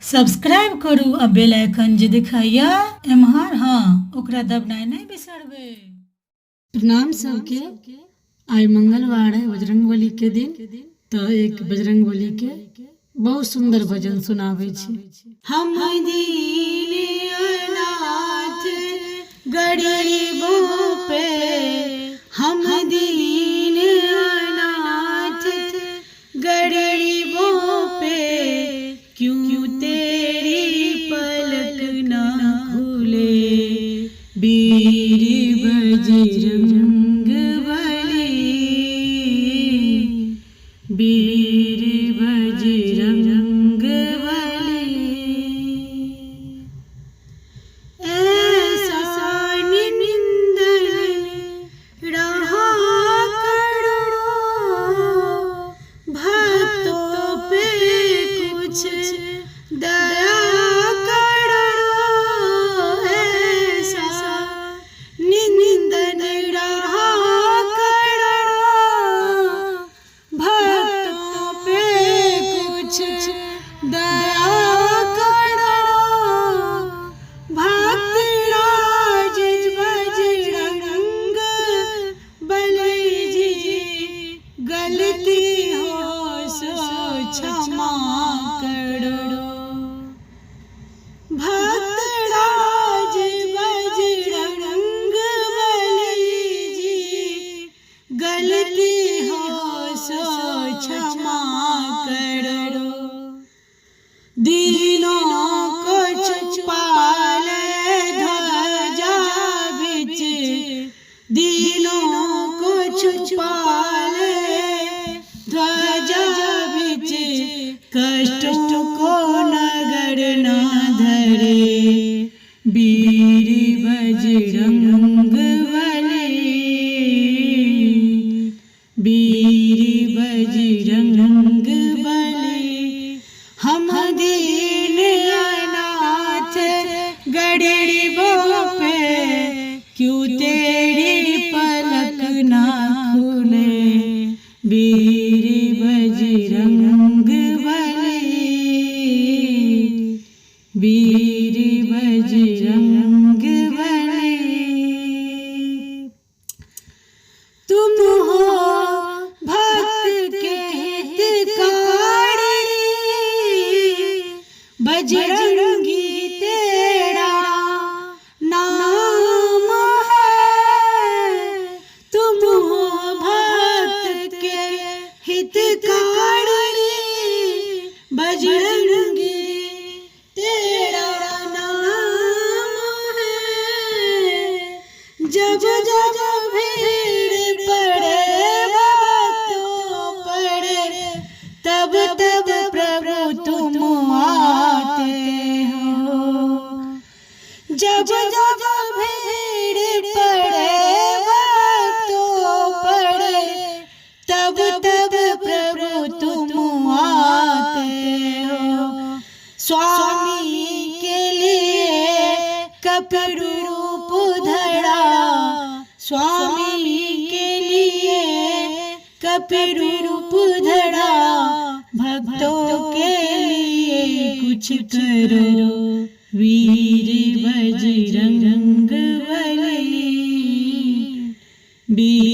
Subscribe करू आ bell icon जे दिखाइया एम्हर हाँ ओकरा दबनाइ नहीं बिसरबे। प्रणाम सबके। आई मंगलवार है बजरंगबली के दिन, तो एक बजरंगबली के बहुत सुंदर भजन सुनावे छी। हम दीन अनाथ गरीबों पे, हम दीन अनाथ गरीबों पे, क्यों तेरी पलक ना खुले, वीर बजरंग बली, वीर बजरंग बली। ऐसा निंदन रहा करो, भक्तों पे कुछ दया करो। ऐसा निंदन रहा करो, भक्तों पे कुछ दया करो। भक्त राज बजरंग बली जी, गलती हो सो क्षमा करो। भक्त राज बजरंग बली जी, गलती हो सो क्षमा करो। दीनों को छुपा ले ध्वजा बिच, दीनों को छुपा ले ध्वजा बिच, कष्टों को नगर न धरे, वीर बजरंग बली, वीर बजरंग बली। हम दीन अनाथ गरीबों पे, क्यों तेरी पलक ना खुले, वीर बजरंग बली, वीर बजरंग बली। तुम हो भक्त के हितकारी, बजरंगी तेरा नाम है। तुम हो भक्त के हितकारी, बजरंगी तेरा नाम है। जब जब भीड़ पड़े भक्तों पड़े, तब तब प्रभु तुम आते हो। जब जब भीड़ पड़े भक्तों पड़े, तब तब प्रभु तुम आते हो। स्वामी के लिए कपि रूप धरा, स्वामी के लिए कपि रूप धरा, भक्तों के लिए कुछ करो, वीर बजरंग बली, वीर